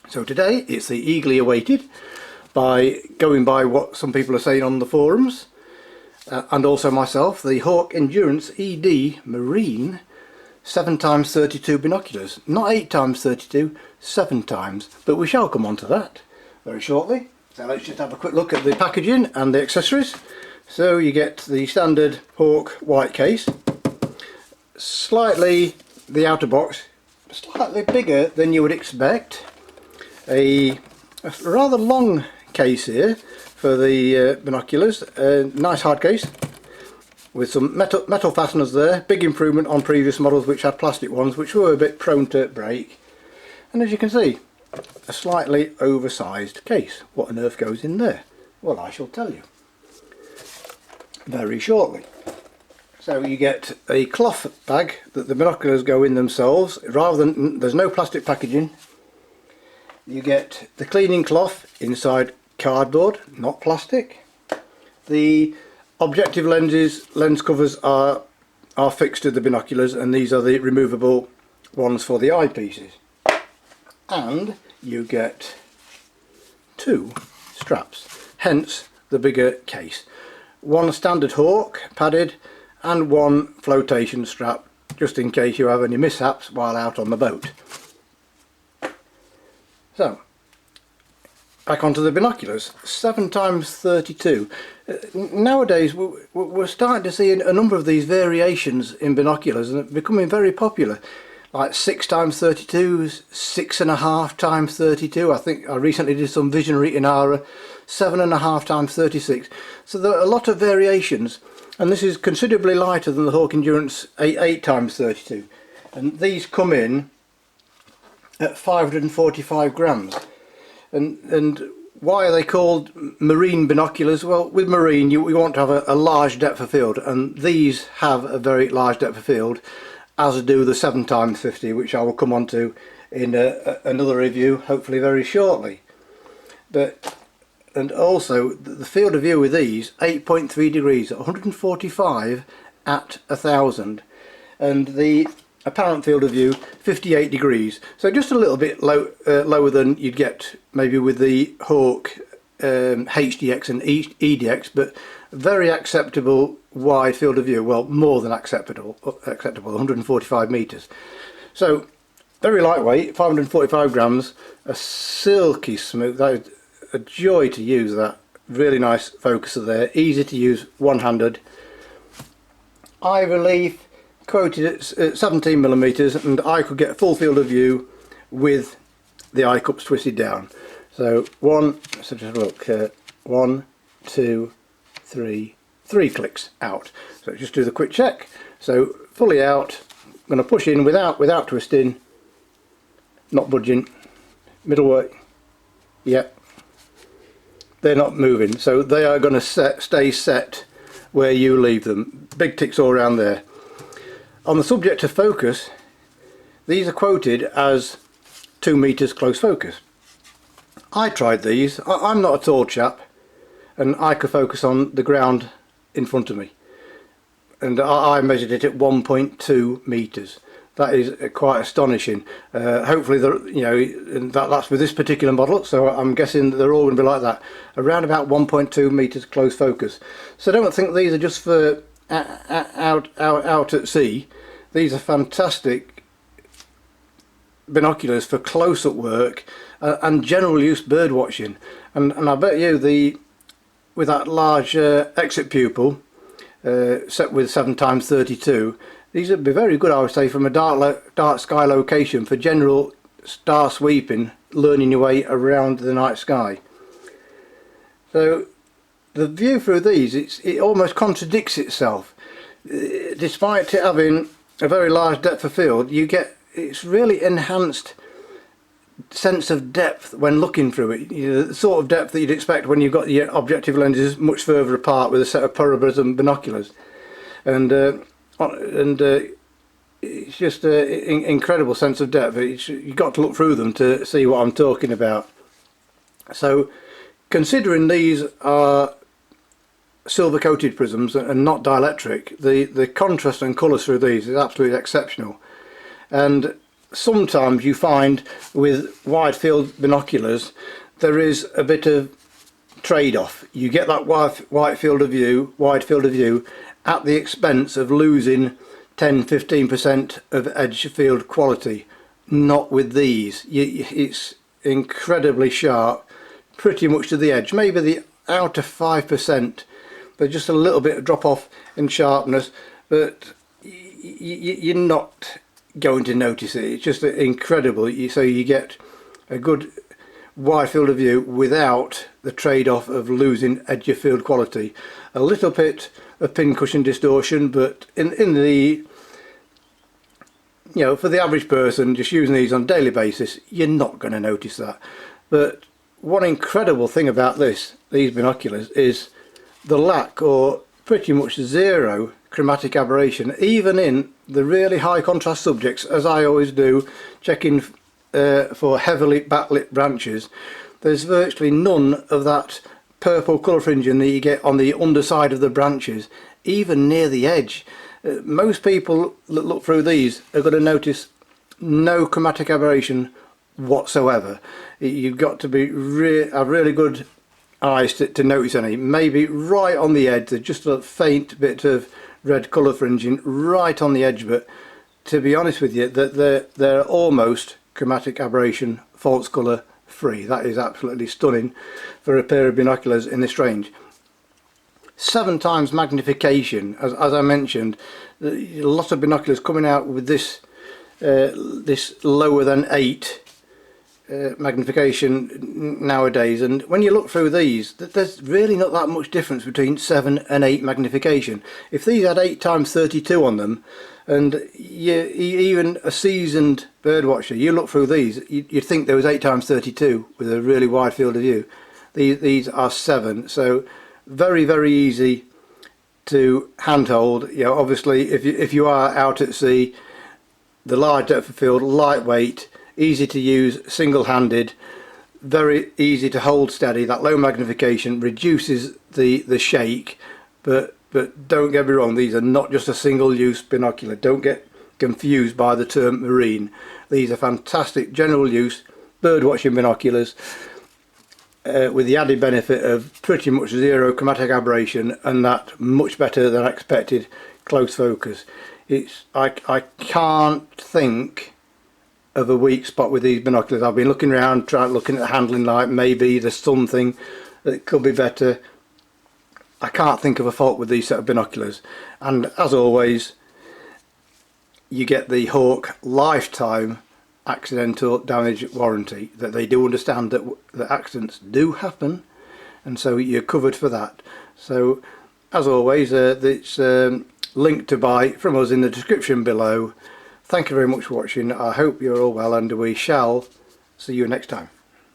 So today it's the eagerly awaited, by going by what some people are saying on the forums, and also myself, the Hawke Endurance ED Marine 7x32 binoculars. Not 8x32, 7 times, but we shall come on to that very shortly. So let's just have a quick look at the packaging and the accessories. So you get the standard Hawke white case, slightly, the outer box slightly bigger than you would expect, a rather long case here for the binoculars, a nice hard case with some metal fasteners there, big improvement on previous models which had plastic ones which were a bit prone to break. And as you can see, a slightly oversized case. What on earth goes in there? Well, I shall tell you very shortly. So you get a cloth bag that the binoculars go in themselves, rather than, there's no plastic packaging. You get the cleaning cloth inside cardboard, not plastic. The objective lens covers are fixed to the binoculars, and these are the removable ones for the eyepieces. And you get 2 straps, hence the bigger case. One standard Hawke padded and one flotation strap, just in case you have any mishaps while out on the boat. So back onto the binoculars, 7x32. Nowadays we're starting to see a number of these variations in binoculars, and they're becoming very popular, like 6x32, 6.5x32. I think I recently did some visionary in our 7.5x36. So there are a lot of variations, and this is considerably lighter than the Hawke Endurance 8x32, and these come in at 545 grams. And why are they called marine binoculars? Well, with marine you want to have a large depth of field, and these have a very large depth of field, as do the 7x50, which I will come on to in another review hopefully very shortly. And also the field of view with these, 8.3 degrees at 145 at 1000, and the apparent field of view 58 degrees, so just a little bit lower than you'd get maybe with the Hawke HDX and EDX, but very acceptable wide field of view. Well, more than acceptable, 145 meters. So very lightweight, 545 grams, a silky smooth. That is a joy to use. That really nice focuser there, easy to use, one-handed. Eye relief quoted at 17mm, and I could get a full field of view with the eye cups twisted down. So let's just look, 1, 2, 3 clicks out. So just do the quick check. So fully out, I'm going to push in without twisting, not budging, middle way, yep, they're not moving, so they are going to stay set where you leave them. Big ticks all around there. On the subject of focus, these are quoted as 2 meters close focus. I tried these. I'm not a tall chap, and I could focus on the ground in front of me, and I measured it at 1.2 meters. That is quite astonishing. Hopefully, that's with this particular model, so I'm guessing they're all going to be like that, around about 1.2 meters close focus. So don't think these are just for out at sea. These are fantastic binoculars for close-up work and general use bird watching. And I bet you with that large exit pupil set with 7x32, these would be very good, I would say, from a dark sky location for general star sweeping, learning your way around the night sky. So the view through these, it almost contradicts itself. Despite it having a very large depth of field, you get it's really enhanced sense of depth when looking through it. The sort of depth that you'd expect when you've got your objective lenses much further apart with a set of prism binoculars, and it's just an incredible sense of depth. You've got to look through them to see what I'm talking about. So considering these are silver coated prisms and not dielectric, the contrast and colours through these is absolutely exceptional. And sometimes you find with wide field binoculars there is a bit of trade-off. You get that wide field of view at the expense of losing 10-15% of edge field quality. Not with these. It's incredibly sharp, pretty much to the edge. Maybe the outer 5%, there's just a little bit of drop off in sharpness, but you're not going to notice it. It's just incredible. So you get a good wide field of view without the trade-off of losing edge of field quality. A little bit of pincushion distortion, but in the, you know, for the average person just using these on a daily basis, you're not going to notice that. But one incredible thing about these binoculars is the lack, or pretty much zero, chromatic aberration, even in the really high contrast subjects, as I always do, checking for heavily backlit branches. There's virtually none of that purple colour fringing that you get on the underside of the branches, even near the edge. Most people that look through these are going to notice no chromatic aberration whatsoever. You've got to be have really good eyes to notice any. Maybe right on the edge, there's just a faint bit of red colour fringing right on the edge, but to be honest with you, that they're almost chromatic aberration false colour free. That is absolutely stunning for a pair of binoculars in this range. 7 times magnification, as I mentioned. A lot of binoculars coming out with this this lower than 8 magnification nowadays, and when you look through these, there's really not that much difference between 7 and 8 magnification. If these had 8 times 32 on them, and even a seasoned birdwatcher, you look through these, you'd think there was 8 times 32 with a really wide field of view. These are 7, so very, very easy to handhold. You know, obviously if you are out at sea, the large depth of field, lightweight, easy to use single-handed, very easy to hold steady. That low magnification reduces the shake, but don't get me wrong, these are not just a single-use binocular. Don't get confused by the term marine. These are fantastic general use bird watching binoculars with the added benefit of pretty much zero chromatic aberration and that much better than expected close focus. I can't think of a weak spot with these binoculars. I've been looking around, looking at the handling light, maybe there's something that could be better. I can't think of a fault with these set of binoculars, and as always you get the Hawke lifetime accidental damage warranty, that they do understand that accidents do happen, and so you're covered for that. So as always, it's linked to buy from us in the description below. Thank you very much for watching. I hope you're all well, and we shall see you next time.